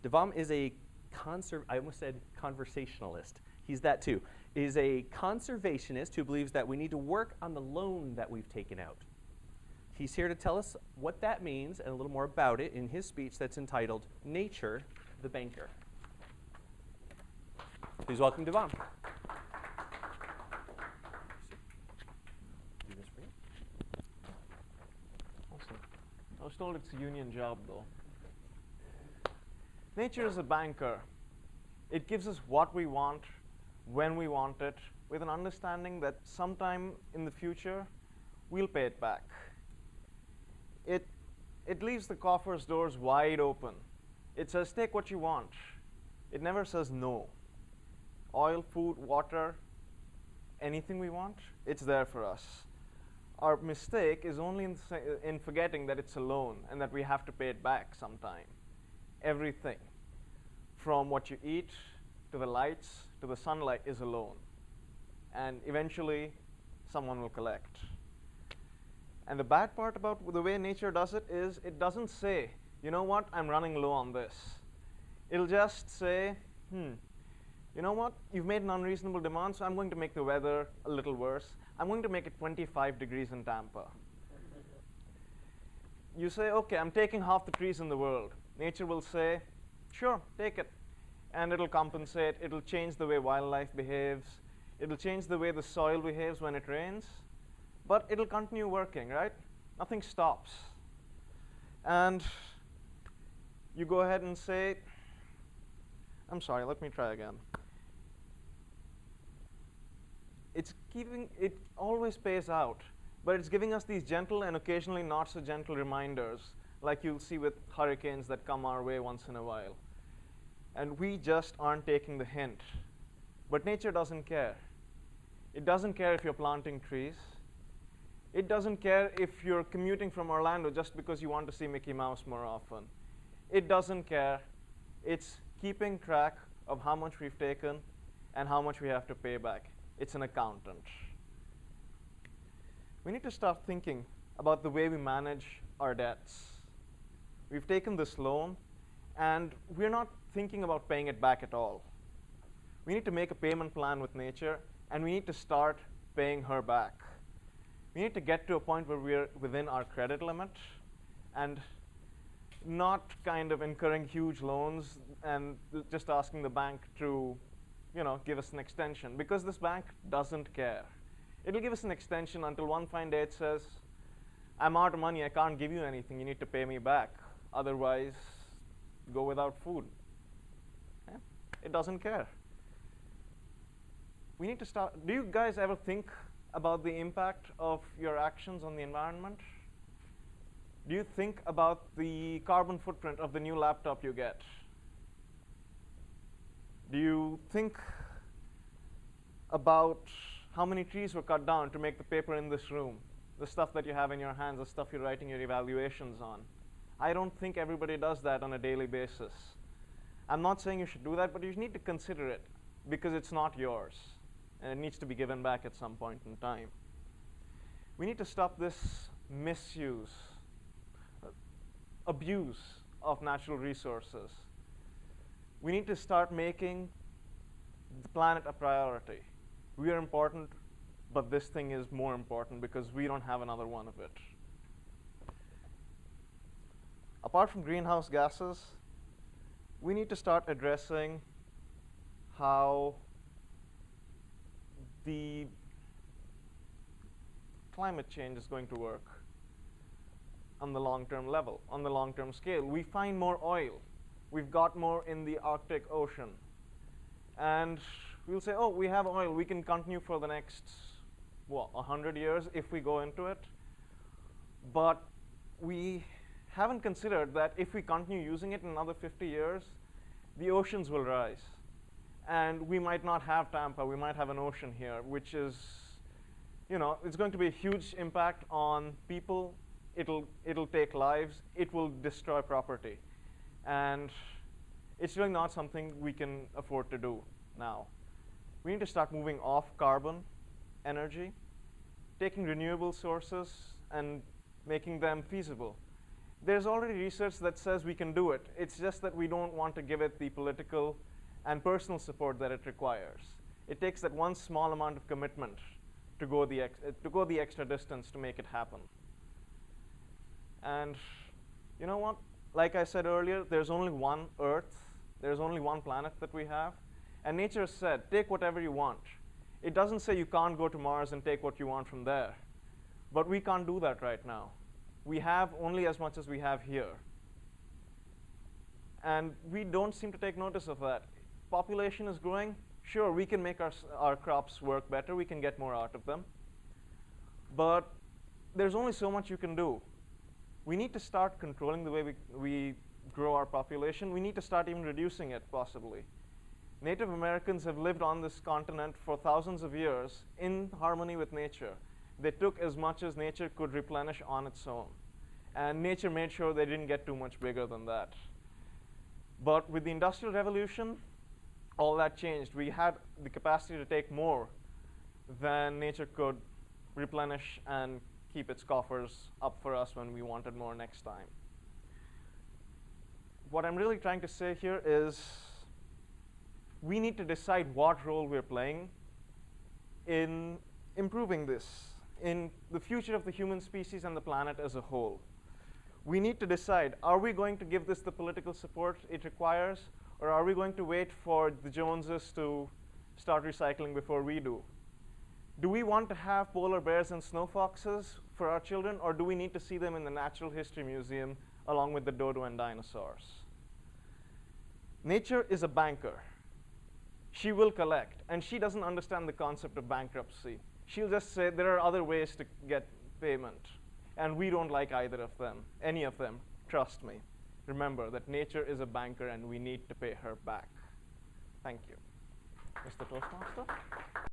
Divam is a I almost said conversationalist. He's that too. Is a conservationist who believes that we need to work on the loan that we've taken out. He's here to tell us what that means and a little more about it in his speech that's entitled Nature, the Banker. Please welcome Divam. Awesome. I was told it's a union job, though. Nature is a banker. It gives us what we want, when we want it, with an understanding that sometime in the future, we'll pay it back. It leaves the coffer's doors wide open. It says, take what you want. It never says no. Oil, food, water, anything we want, it's there for us. Our mistake is only in forgetting that it's a loan and that we have to pay it back sometime. Everything, from what you eat, to the lights, to the sunlight, is a loan. And eventually, someone will collect. And the bad part about the way nature does it is it doesn't say, you know what, I'm running low on this. It'll just say, you know what, you've made an unreasonable demand, so I'm going to make the weather a little worse. I'm going to make it 25 degrees in Tampa. You say, okay, I'm taking half the trees in the world. Nature will say, sure, take it. And it'll compensate. It'll change the way wildlife behaves. It'll change the way the soil behaves when it rains. But it'll continue working, right? Nothing stops. And you go ahead and say, I'm sorry, let me try again. It always pays out, but it's giving us these gentle and occasionally not so gentle reminders, like you'll see with hurricanes that come our way once in a while. And we just aren't taking the hint. But nature doesn't care. It doesn't care if you're planting trees. It doesn't care if you're commuting from Orlando just because you want to see Mickey Mouse more often. It doesn't care. It's keeping track of how much we've taken and how much we have to pay back. It's an accountant. We need to start thinking about the way we manage our debts. We've taken this loan, and we're not thinking about paying it back at all. We need to make a payment plan with nature, and we need to start paying her back. We need to get to a point where we're within our credit limit and not kind of incurring huge loans and just asking the bank to, give us an extension, because this bank doesn't care. It'll give us an extension until one fine day it says, I'm out of money, I can't give you anything, you need to pay me back. Otherwise, go without food. Yeah? It doesn't care. We need to start. Do you guys ever think about the impact of your actions on the environment? Do you think about the carbon footprint of the new laptop you get? Do you think about how many trees were cut down to make the paper in this room, the stuff that you have in your hands, the stuff you're writing your evaluations on? I don't think everybody does that on a daily basis. I'm not saying you should do that, but you need to consider it, because it's not yours, and it needs to be given back at some point in time. We need to stop this misuse, abuse of natural resources. We need to start making the planet a priority. We are important, but this thing is more important because we don't have another one of it. Apart from greenhouse gases, we need to start addressing how the climate change is going to work on the long-term level, on the long-term scale. We find more oil. We've got more in the Arctic Ocean. And we'll say, oh, we have oil. We can continue for the next, 100 years if we go into it. But we haven't considered that if we continue using it in another 50 years, the oceans will rise. And we might not have Tampa. We might have an ocean here, which is, it's going to be a huge impact on people. It'll take lives. It will destroy property. And it's really not something we can afford to do now. We need to start moving off carbon energy, taking renewable sources and making them feasible. There's already research that says we can do it. It's just that we don't want to give it the political and personal support that it requires. It takes that one small amount of commitment to go the extra distance to make it happen. And you know what? Like I said earlier, there's only one Earth. There's only one planet that we have. And nature has said, take whatever you want. It doesn't say you can't go to Mars and take what you want from there. But we can't do that right now. We have only as much as we have here. And we don't seem to take notice of that. Population is growing. Sure, we can make our crops work better. We can get more out of them. But there's only so much you can do. We need to start controlling the way we grow our population. We need to start even reducing it, possibly. Native Americans have lived on this continent for thousands of years in harmony with nature. They took as much as nature could replenish on its own. And nature made sure they didn't get too much bigger than that. But with the Industrial Revolution, all that changed. We had the capacity to take more than nature could replenish and keep its coffers up for us when we wanted more next time. What I'm really trying to say here is we need to decide what role we're playing in improving this, in the future of the human species and the planet as a whole. We need to decide, are we going to give this the political support it requires, or are we going to wait for the Joneses to start recycling before we do? Do we want to have polar bears and snow foxes for our children, or do we need to see them in the Natural History Museum along with the dodo and dinosaurs? Nature is a banker. She will collect, and she doesn't understand the concept of bankruptcy. She'll just say there are other ways to get payment, and we don't like either of them, any of them, trust me. Remember that nature is a banker and we need to pay her back. Thank you. Mr. Toastmaster?